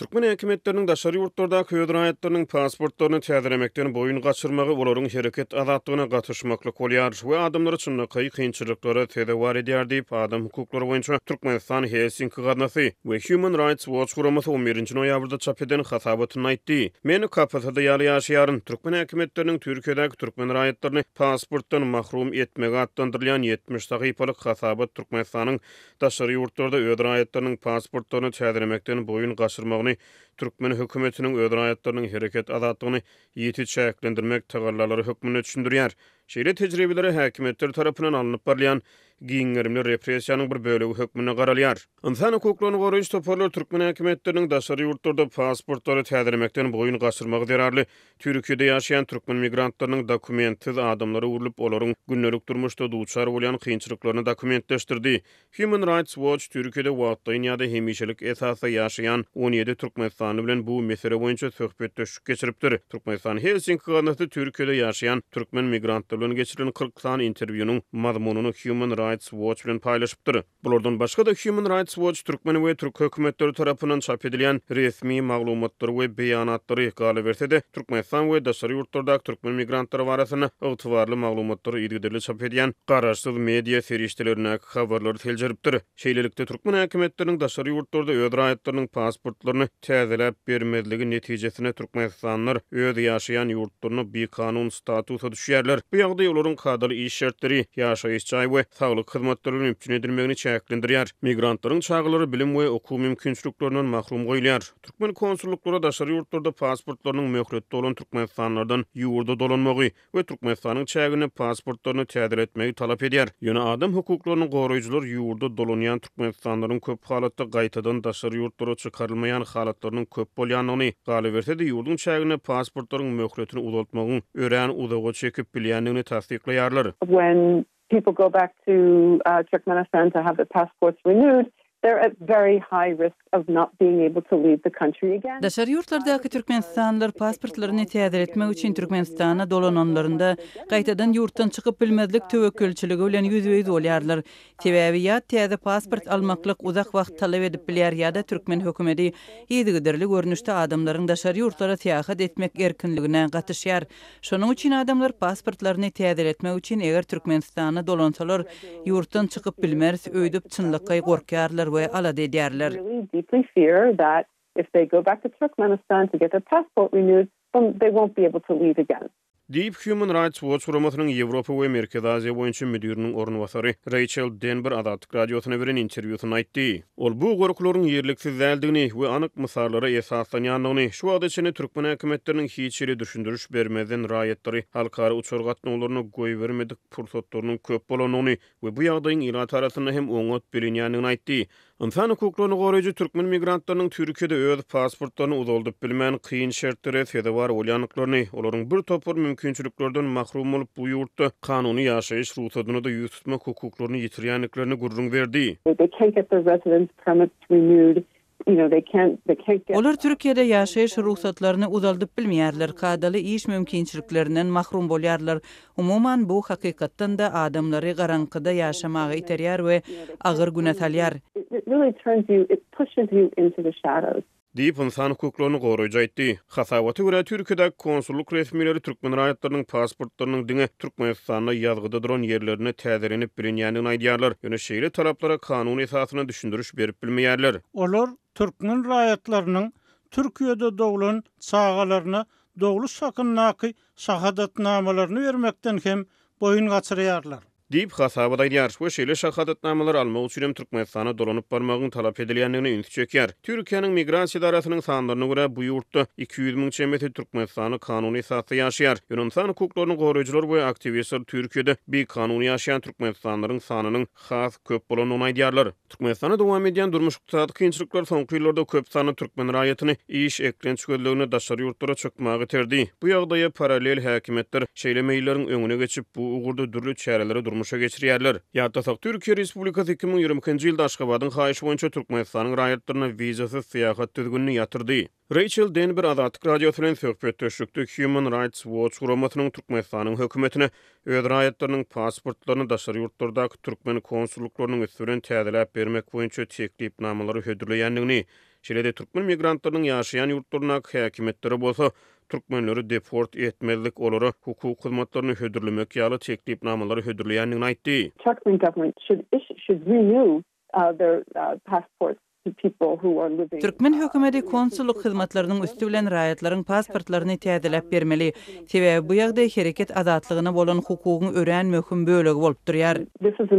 Türkmen hökümetlerinin daşary ýurtlardaky öýdür aýatlarynyň pasportlaryny täzelemekden boyun gaçyrmagy olaryň hereket azatlygyna gatnaşmaklyk bolýar we adamlar üçin kynçylyklary täze edýär diýip adam hukuklary boýunça Türkmenistan Helsinki gadnasy we Human Rights Watch guramasy 11-nji noýabrda çap eden hasabatyny aýtdy. Meni KPT'da ýaşaýaryn Türkmen hökümetleriniň Türkiýedäki türkmen aýatlaryny pasportdan mahrum etmegi atlandyrılan 70 sahypalyk hasabat Türkmenistanyň daşary ýurtlarda öýdür aýatlarynyň pasportlaryny täzelemekden boyun gaçyrmagyny Türkmen hökümetiniň öýdür aýatlarynyň hereket azatlygyny ýeti çäklendirmek tagallalary hökmüne düşündirýär. Şeýle tejribeleri häkimetler tarapyndan alınıp barlayan giňerimli repressiýanyň bir bölegi hökmüne garalýar. Insan hukuklaryny goraýjy toparlar Türkmen häkimetleriniň daşary ýurtlarda pasportlary täzelemekden boyun gaçyrmagy derarly Türkiýede ýaşaýan türkmen migrantlarynyň dokumentsiz adamlara urulyp olaryň günnelik durmuşda duçar bolan kynçylyklaryny dokumentleşdirdi. Human Rights Watch Türkiýede wagtda ýa-da hemişelik esasda ýaşaýan 17 türkmenistany bilen bu mesele boýunça söhbetdeşik geçiripdir. Türkmenistan Helsinki gadnasy Türkiýede ýaşaýan türkmen migrantlar bilen geçirilen 40 san interwýunyň mazmunyny Human Rights Watch bilen paýlaşypdyr. Bulardan başga da Human Rights Watch Türkmen we Türk hökümetleri tarapyndan çap edilen resmi maglumatlar we beýanatlary galy berse de Türkmenistan we daşary ýurtlardaky türkmen migrantlary barasyna ygtybarly maglumatlary ýergedili çap edýän garaşsyz media serişdelerine habarlary teljeripdir. Şeýlelikde türkmen häkimetleriniň daşary ýurtlarda öýdür aýatlarynyň pasportlaryny täzelep bermezligi netijesinde Türkmenistanlar öýde ýaşaýan ýurtlaryny bir kanun statusa düşýärler. Bu ýagdaý olaryň kadry iş şertleri, ýaşaýyş joy we saglyk hyzmatlaryny mümkin edilmegini çäklendirýär. Migrantlaryň çaglary bilim we okuw mümkinçiliklerinden mahrum goýulýar. Türkmen konsulluklara daşary ýurtlarda pasportlarynyň möhletde bolan türkmenistanlardan ýurda dolanmagy we Türkmenistanyň çägini pasportlaryny täzeletmegi talap edýär. Ýöne adam hukuklaryny goraýjylar ýurda dolanýan türkmenistanlaryň köp halatda gaýtadan daşary ýurtlara çykarylmaýan halatlarynyň köp bolýanyny galy berse de ýurdun çägini pasportlaryň möhletini uzatmagyň örän uzaga çekip bilýänligini tasdiklaýarlar. When people go back to Turkmenistan to have their passports renewed, they're at very high risk of not being able to leave the country again. Daşary ýurtlardaky türkmenistanlylar pasportlaryny täzeletmek üçin Türkmenistana dolananlarynda gaýtadan ýurtdan çykyp bilmezlik töwekkülçiligi bilen ýüzüýüz bolýarlar. Sebäbi ýa täze pasport almaklyk uzak wagt talap edip bilýär ýa-da türkmen hökümeti ýygyderli görnüşde adamlaryň daşary ýurtlara seýahat etmek erkinligine gatnaşýar. Şonuň üçin adamlar pasportlaryny täzeletmek üçin eger Türkmenistana dolansalar ýurtdan çykyp bilmez, öýdüp çynlykka gorkýarlar we alad edýärler. Deeply fear that if they go back to Turkmenistan to get their passport renewed, then they won't be able to leave again. Deep Human Rights Watch guramasynyň Ýewropa we Merkez Aziýa boýunça müdiriniň ornwasary Rachel Denber Azatlyk radiosyna beren interwýusyny aýtdy. Ol bu gorklaryň ýerliksiz däldigini we anyk mysallara esaslanýanlygyny, şu wagtda içinde türkmen häkimetleriniň hiç ýere düşündürüş bermeden raýatlary halkara uçur gatnawlaryna goý bermedik pursatlarynyň köp bolanyny we bu ýagdaýyň ýylat arasynda hem oňat bilinýänligini aýtdy. İnsan hukuklaryny goraýjy türkmen migrantlarynyň Türkiýede öz pasportlaryny uzaldyp bilmän kyn şertlere sebäp bolýanlyklaryny, olaryň bir topar mümkinçiliklerden mahrum bolup bu ýurtda kanuny ýaşaýyş ruhsatyny da ýüz tutmak hukuklaryny ýitirýänliklerini gurrun berdi. They can't get their residence permits renewed. They can't get. Olar Türkiýede ýaşaýyş ruhsatlaryny uzaldyp bilmeýärler, kadaly iş mümkinçiliklerinden mahrum bolýarlar. Umuman bu hakykatdan da adamlary garankyda ýaşamagy iterýär we agyr günä salýar. It really turns you, it pushes you into the shadows. Diýip insan hukuklaryny goraýjy aýtdy. Hasabaty görä Türkiýede konsulluk resmileri türkmen raýatlarynyň pasportlarynyň diňe Türkmenistanda ýazgyda duran ýerlerine täzelenip bilinýänligini aýdýarlar. Ýöne şeýle talaplara kanun esasyna düşündürüş berip bilmeýärler. Olar türkmen raýatlarynyň Türkiýede doglan çağalaryna dogly sakynnaky şahadatnamalaryny bermekden hem boyun gaçyrýarlar. Diýip hasabat aýdýar. Bu şeýle şahadatnamalar almak üçin Türkmenistana dolanyp barmagyň talap edilýänligini ünit çekýär. Türkiýanyň migrasiýa idarasynyň sanlaryna görä bu ýurtda 200 000 çemeti Türkmenistany kanuny esasda ýaşaýar. Insan hukuklaryny goraýjylar we aktivistler Türkiýede bir kanuny ýaşaýan Türkmenistanlaryň sanynyň has köp bolanyny aýdýarlar. Türkmenistana dowam edýän durmuş ykdysady kynçylyklar soňky ýyllarda köp sanly türkmen raýatyny iş eklençiligine daşary ýurtlara çökmäge terdi. Bu ýagdaýa paralel häkimetler şeýle meýilleriň öňüne geçip bu ugurda dürli çärelere durmuşa geçirýärler. Ýa-da Türkiýe Respublikasy 2020-nji ýylda Aşgabatyň haýyşy boýunça Türkmenistanyň raýatlaryna wizasyz seýahat düzgünini ýatyrdy. Rachel Denber Azatlyk radiosynyň söhbetdeşikde Human Rights Watch guramasynyň Türkmenistanyň hökümetine öz raýatlarynyň pasportlaryny daşary ýurtlardaky türkmen konsulluklarynyň üstünden täzeläp bermek boýunça teklipnamalary hödürleýändigini, Şeýle-de türkmen migrantlarynyň ýaşaýan ýurtlaryna häkimetleri bolsa türkmenleri deport etmelilik olary hukuk hyzmatlaryny hödürlemek ýaly teklipnamalary hödürleýändigini aýtdy. Turkmen government should renew their passports to people who are living. Türkmen hökümeti konsulluk hyzmatlarynyň üstü bilen raýatlaryň pasportlaryny täzelep bermeli. Sebäbi bu ýagdaý hereket azatlygyna bolan hukugyň ören möhüm bölegi bolup durýar. This is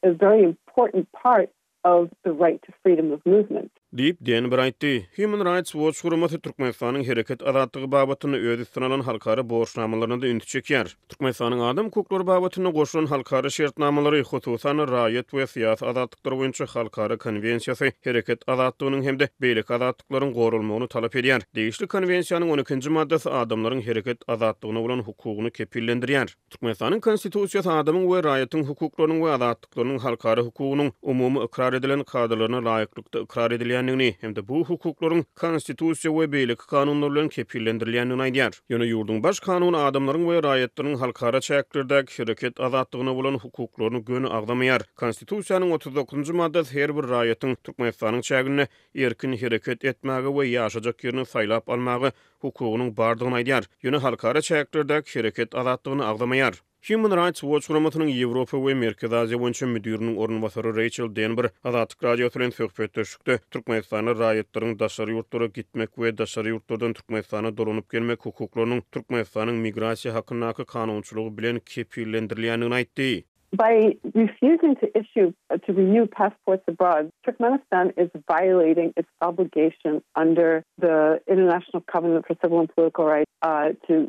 a very important part of the right to freedom of movement. Diýip Denber aýtdy. Human Rights Watch guramaty Türkmenistanyň hereket azatlygy babatyny öz üstüne alan halkara borçnamalaryna da üntü çekýär. Türkmenistanyň adam hukuklary babatyna goşulan halkara şertnamalary, hususan raýat we syýasy azatlyklary boýunça halkara konwensiýasy hereket azatlygynyň hemde beýlik azatlyklaryň gorulmagyny talap edýär. Degişli konwensiýanyň 12-nji maddasy adamlaryň hereket azatlygyna bolan hukugyny kepillendirýär. Türkmenistanyň konstitusiýasy adamyň we raýatyň hukuklarynyň we azatlyklarynyň halkara hukugynyň umumy ikrar edilen kadaryna laýyklykda ikrar edilýär. Hem de bu hukuklaryň konstitusiýa we beýlik kanunlar bilen kepillendirilýändigini aýdýar. Ýöne ýurdun baş kanuny adamlaryň we raýatlaryň halkara çäklerdäki hereket azatlygyna bolan hukuklaryny göni agdamaýar. Konstitusiýanyň 39-njy maddasy her bir raýatyň Türkmenistanyň çägine erkin hereket etmäge we ýaşajak ýerini saýlap almagy hukugynyň bardygyny aýdýar. Ýöne halkara çäklerdäki hereket azatlygyny agdamaýar. Human Rights Watch guramatynyň Ýewropa we Merkez Aziýa boýunça müdiriniň ornubasary Rachel Denber Azatlyk radiosu bilen söhbetleşikde Türkmenistanyň raýatlaryň daşary ýurtlara gitmek we daşary ýurtlardan Türkmenistana dolanyp gelmek hukuklarynyň Türkmenistanyň migrasiýa hakyndaky kanunçylygy bilen kepillendirilýändigini aýtdy. By refusing to renew passports abroad, Turkmenistan is violating its obligation under the International Covenant for Civil and Political Rights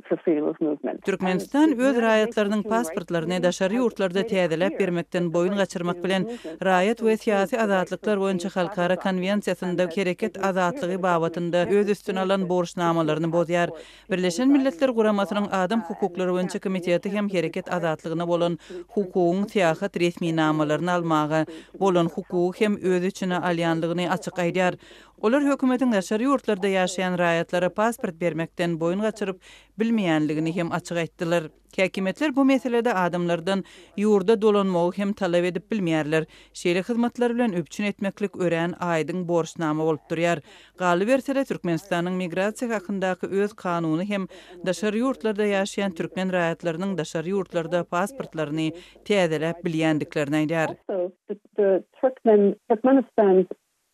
for freedom of movement. Türkmenistan öz raýatlarynyň pasportlaryny daşary ýurtlarda täzelep bermekden boyun gaçyrmak bilen raýat we syýasy azatlyklar boýunça halkara konwensiýasynda hereket azatlygy babatynda öz üstüne alan borçnamalaryny bozýar. Birleşen Milletler Guramatynyň Adam hukuklary boýunça komiteti hem hereket azatlygyna bolan hukugyň syýasat resmi namalaryny almagy, bolan hukugy hem öz içine alýanlygyny açyk aýdýar. Olar hökümetiň daşary ýurtlarda ýaşaýan raýatlara pasport bermekden boyun gaçyryp bilmeýänligini hem açyk aýtdylar. Häkimetler bu meselede adamlardan ýurda dolanmagy hem talap edip bilmeýärler. Şeýle hyzmatlar bilen öpçün etmeklik ören aýdyň borçnama bolup durýar. Galy bersede Türkmenistanyň migrasiýa hakyndaky öz kanuny hem daşary ýurtlarda ýaşaýan türkmen raýatlarynyň daşary ýurtlarda pasportlaryny täzelep bilýändiklerini aýdýar. The Turkmenistan's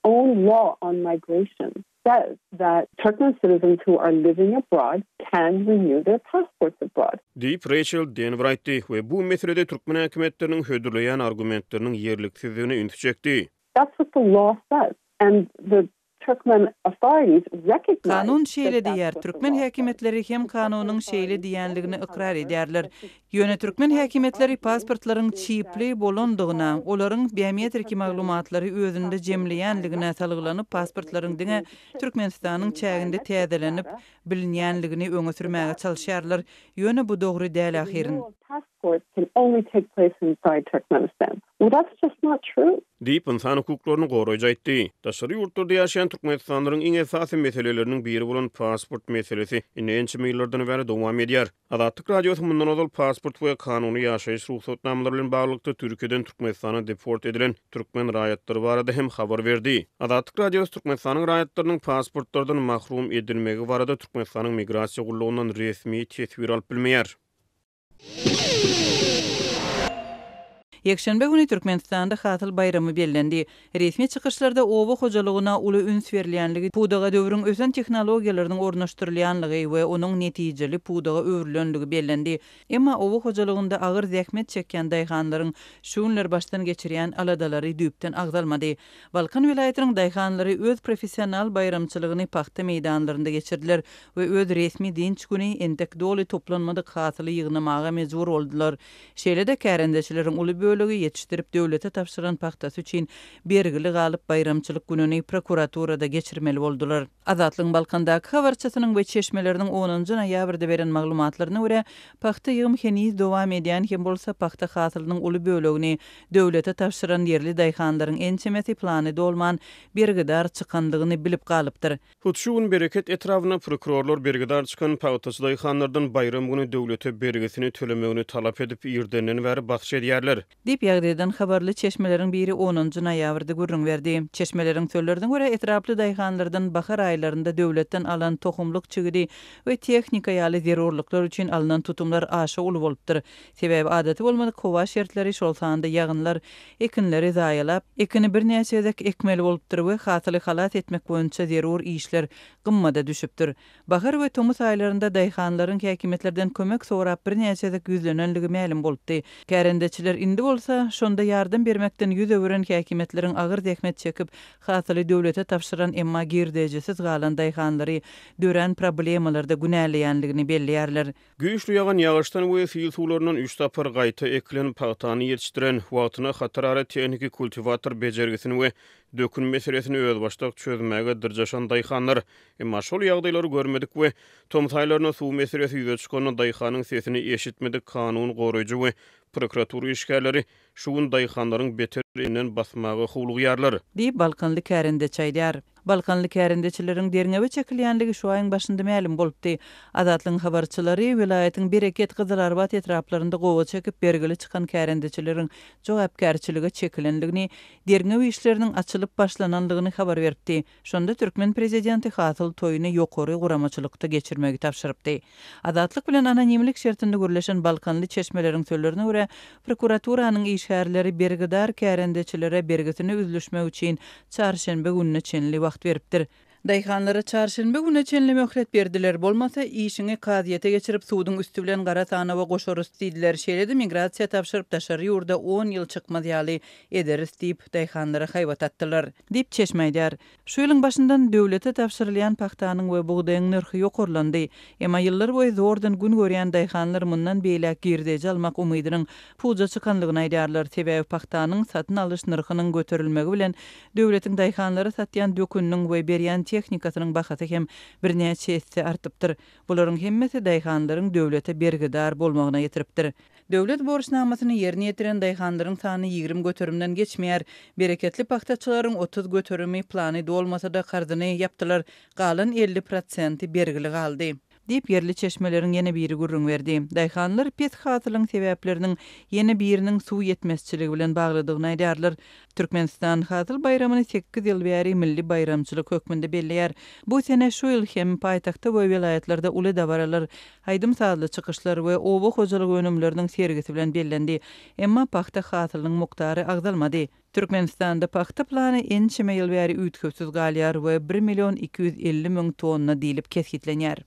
own law on migration says that Turkmen citizens who are living abroad can renew their passports abroad. Diýip Rachel Denver aýtdy we bu meselede türkmen häkimetleriniň hödürleýän argumentleriniň ýerliksizligine üntü çekdi. That's what the law says, and the Turkmen authorities recognize kanun şeýle diýär. Türkmen häkimetleri hem kanunyň şeýle diýenligini ikrar edýärler. Ýöne türkmen häkimetleri pasportlaryň çipli bolandygyna, olaryň biometriki maglumatlary özünde jemleýänligine salgylanyp pasportlaryň diňe Türkmenistanyň çäginde täzelenip bilinýänligini öňe sürmäge çalyşýarlar. Ýöne bu dogry däl ahirin. Passports can only take place inside Turkmenistan. Well, that's just not true. Diýip insan hukuklaryny goraýjy aýtdy. Daşary ýurtlarda ýaşaýan türkmenistanlaryň iň esasy meseleleriniň biri bolan pasport meselesi inençi ýyllardan beri dowam edýär. Azatlyk radiosu mundan ozal pasport we kanuny ýaşaýyş ruhsatnamalary bilen baglanykda Türkiýeden Türkmenistana deport edilen türkmen raýatlary barada hem habar berdi. Azatlyk radiosu Türkmenistanyň raýatlarynyň pasportlardan mahrum edilmegi barada Türkmenistanyň migrasiýa gullugynyň resmi tesbir alyp bilmeýär. Ýekşenbe güni Türkmenistanda Hatyl bayramy bellendi. Resmi çykyşlarda owa hojalygyna uly üns berilýänligi, pudaga döwrüň özen tehnologiýalarynyň ornaşdyrylýanlygy we onuň netijeli pudaga öwrülenligi bellendi. Emma owa hojalygynda agyr zähmet çekýän daýhanlaryň şuňlar başdan geçirýän aladalary düýpden agdalmady. Balkan vilayetiniň daýhanlary öz professional bayramçylygyny paxta meýdanlarynda geçirdiler we öz resmi dinç güni entek doly toplanmady hatyly ýygnamaga mejbur boldular. Şeýle-de kärendeçileriň uly bölegi yetiştirip döwlete tapşyran paxtasy üçin bergili galyp bayramçylyk gününi prokuraturada geçirmeli boldular. Azatlyň Balkandaky habarçasynyň we çeşmeleriniň 10-njy noýabrda beren maglumatlaryna görä, paxta ýygym heniz dowam edýän hem bolsa paxta hatylynyň uly bölegini döwlete tapşyran yerli daýhanlaryň ençemesi plany dolman bergidar çykandygyny bilip galypdyr. Hutşuň bereket etrawyna prokurorlar bergidar çykan paxtasy daýhanlardan bayram güni döwlete bergisini tölemegini talap edip ýerdenden bäri bahş edýärler. Dip ýagdaýdan habarly çeşmelerin biri 10-njy noýabrda gürrüň berdi. Çeşmelerin söllerden görä etraply daýhanlardan bahar aýlarynda döwletden alan tohumluk çygdy we tehnika ýaly zerurluklar üçin alınan tutumlar aşa uly bolupdyr. Sebäbi adaty bolmady kowa şertleri şol sanda ýagynlar ekinleri zaýalap, ekini bir näçedek ekmeli bolupdyr we hatyly halat etmek boýunça zerur işler gymmada düşüpdir. Bahar we tomuz aýlarynda daýhanlaryň häkimetlerden kömek sorap bir näçedek ýüzlenenligi ma'lum bolupdy. Kärendeçiler indi bolsa şonda yardım bermekden ýüz öwren häkimetleriň agyr dehmet çekip hatyly döwlete tapşyran emma girdejesiz galan daýhanlary dören problemalarda günäleýänligini belliýärler. Güýçli ýagan ýagyşdan we fiil suwlarynyň 3 tapar gaýta eklenip paýtany ýetişdiren wagtyna hatyrary tehniki kultivator bejergisini we dökün meselesini öz başdak çözmäge dirjaşan daýhanlar emma şol ýagdaýlary görmedik we tomtaýlaryna suw meselesi ýüze çykan daýhanyň sesini eşitmedik. Kanun goraýjy we prokuratura işgärleri şuun daýhanlaryň beterinden basmagy howlugyarlar. Diýip Balkanly kärinde çaýdýar. Balkanly kärendeçileriň derňewe çekilýänligi şu aýyň başynda ma'lum bolupdy. Azatlyň habarçylary vilayatyň bereket Gyzlarbat etraplarynda gowa çekip bergili çykan kärendeçileriň jogapkärçiligi çekilenligini, derňewe işleriniň açylyp başlananlygyny habar beripdi. Şonda Türkmen prezidenti hatyl toýuny ýokary guramaçylykda geçirmegi tapşyrypdy. Azatlyk bilen anonimlik şertinde gürleşen Balkanly çeşmeleriň söllerine görä prokuraturyanyň işgärleri bergidar kärendeçilere bergetini üzlüşmek üçin çarşembe gününe çenli wagt beripdir. Daýhanlara çarşembe güne çenli möhlet berdiler. Bolmasa işini kadyete geçirip suwdyň üstü bilen gara tana we goşarys diýdiler. Şeýlede migrasiýa tapşyryp daşary ýurda 10 ýyl çykmaz ýaly ederiz diýip daýhanlara haýbat atdylar. Diýip çeşmeýdär. Şu ýylyň başyndan döwlete tapşyrylýan paxtanyň we bugdaýyň narhy ýokurlandy. Emma ýyllar boýy zordan gün görýän daýhanlar mundan beýle girdeji almak umydynyň puja çykanlygyny aýdýarlar. Sebäbi paxtanyň satyn alyş narhynyň göterilmegi bilen döwletiň daýhanlara satýan dökünniň we berýän tehnikasynyň bahasy hem bir näçe esse artypdyr. Bularyň hemmesi daýhanlaryň döwlete bergidar bolmagyna ýetiripdir. Döwlet borçnamasyny ýerine ýetiren daýhanlaryň sany 20 götürümden geçmeýär. Bereketli paxtaçylaryň 30 götürümi plany dolmasa da karzyny ýapdylar. Galan 50% bergili galdy. Diýip yerli çeşmelerin ýene biri gürrüň berdi. Daýhanlar pet hatylyň sebäpleriniň ýene biriniň suw ýetmezçiligi bilen baglydygyny aýdýarlar. Türkmenistan hatyl bayramyny 8 ýyl bäri milli bayramçylyk hökmünde belliýär. Bu sene şu ýyl hem paýtagtda we vilayatlarda uly dabaralar, haýdym sadly çykyşlar we oba hojalyk önümleriniň sergisi bilen bellendi. Emma paxta hatylynyň muktary agdalmady. Türkmenistanda paxta plany ençeme ýyl bäri üýtgüsiz galýar we 1.250.000 tonna diýilip kesgitlenýär.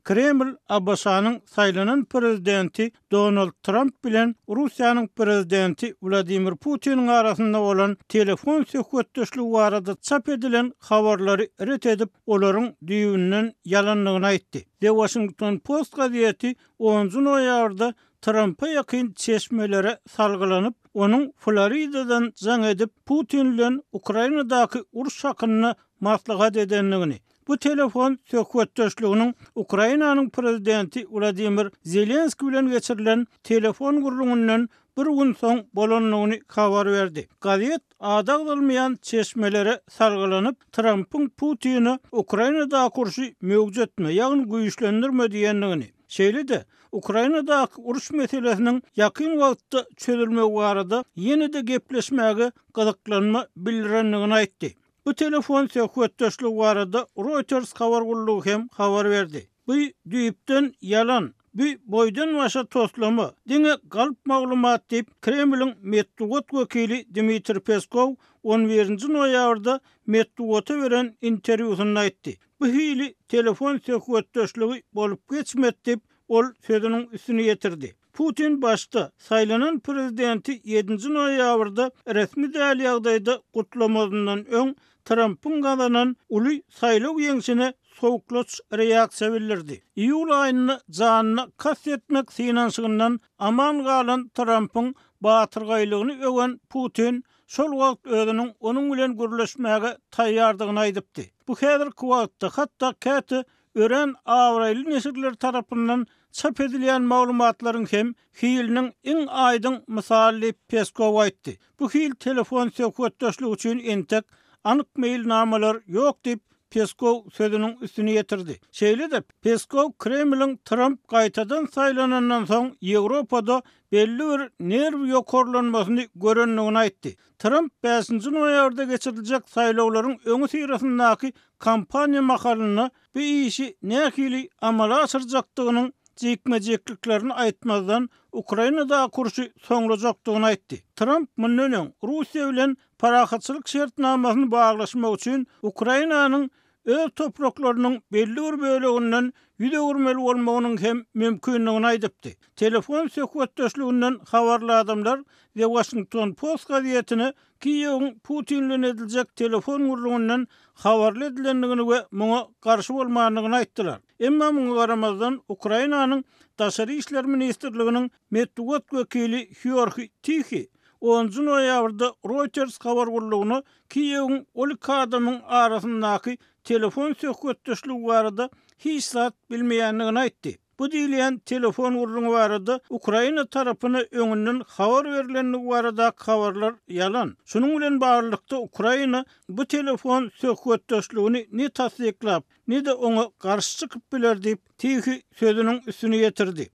Kreml Abbasanyň saýlanan prezidenti Donald Trump bilen Russiýanyň prezidenti Vladimir Putiniň arasynda bolan telefon söhbetdeşligi barada çap edilen habarlary ret edip olaryň düýünden ýalanlygyny aýtdy. The Washington Post gazetesi 10 noýabrda Trump'a ýakyn çeşmelere salgylanyp, onuň Floridadan jaň edip Putin bilen Ukrainadaky uruş hakyny maslahat edenligini. Bu telefon söhbetdeşliginiň Ukrainanyň prezidenti Vladimir Zelenski bilen geçirilen telefon gurulmyndan bir gün soň bolanlygyny habar berdi. Gazet adagdalmayan çeşmelere salgylanyp Trump'yň Putin'i Ukrainada kurşy möwjutma ýagny güýçlendirme diýenligini. Şeýle-de Ukrainada uruş meselesiniň ýakyn wagtda çözülmegi barada ýene-de gepleşmäge gyzyklanma bildirenligini aýtdy. Bu telefon söhbetdeşligi barada Reuters habar gurulugy hem habar berdi. Bu düýüpden ýalan, bu boydan başa toslama, diňe galp maglumat diýip Kremliň Medvedew wekili Dmitri Peskov 11-nji noýabrda Medvedew'e beren interwýusyny aýtdy. Bu hili telefon söhbetdeşligi bolup geçmedi diýip ol sözüniň üstüne ýetirdi. Putin başta saýlanan prezidenti 7-nji noýabrda resmi däl ýagdaýda gutlamadyndan öň Trump'ın gazanan uly saýlaw ýeňsine sowuklaç reaksiýa bildirdi. Iýul aýyny janyna kast etmek synanşygyndan aman galan Trump'ın batyrgaýlygyny öwen Putin şol wagt özüniň onuň bilen gürleşmäge taýýardygyny aýdypdy. Bu häzirki wagtda hatda käte ören awraýly neşirler tarapyndan çap edilýän maglumatlaryň hem hiliniň iň aýdyň misaly Peskov aýtdy. Bu hil telefon söhbetdeşligi üçin entek anyk mailnamalar ýok diýip Peskov sözünün üstüne getirdi. Şeýle de Peskov Kremlin Trump gaýtadan saýlanandan soň Ýewropada belli bir nerw ýokarlanmasyny görenligini aýtdy. Trump 5-nji noýabrda geçiriljek saýlawlaryň öňü syrasyndaky kampaniýa makalyny bu işi nähili amala aşyrjakdygynyň jekmejekliklerini aýtmazdan Ukrainada kurşy soňlajakdygyny aýtdy. Trump mundan Russiýa bilen parahatçylyk şertnamasyny baglaşmak üçin Ukrainanyň öz topraklarynyň belli bir böleginden ýüdegürmeli bolmagynyň hem mümkinligini aýdypdy. Telefon söhbetdeşliginden habarly adamlar we Washington Post gazetini Kiýewiň Putinle ediljek telefon gurulmagynyň habarly edilendigini we muňa garşy bolmagyny aýtdylar. Emma muňa garamazdan Ukrainanyň Daşary işler ministrliginiň medeniýet wekili Georgi Tihi 10 noýabrda Reuters habar gurulugyny Kiýewiň olik adamyň arasyndaky telefon söhbetdeşligi barada hiç zat bilmeýändigini aýtdy. Bu diýilen telefon gurulugy barada Ukraina tarapyna öňünden habar berilenligi barada habarlar ýalan. Şunuň bilen baglanykda Ukraina bu telefon söhbetdeşligini ne tasdiklap, ne de oňa garşy çykyp biler diýip Tihi sözüniň üstüne getirdi.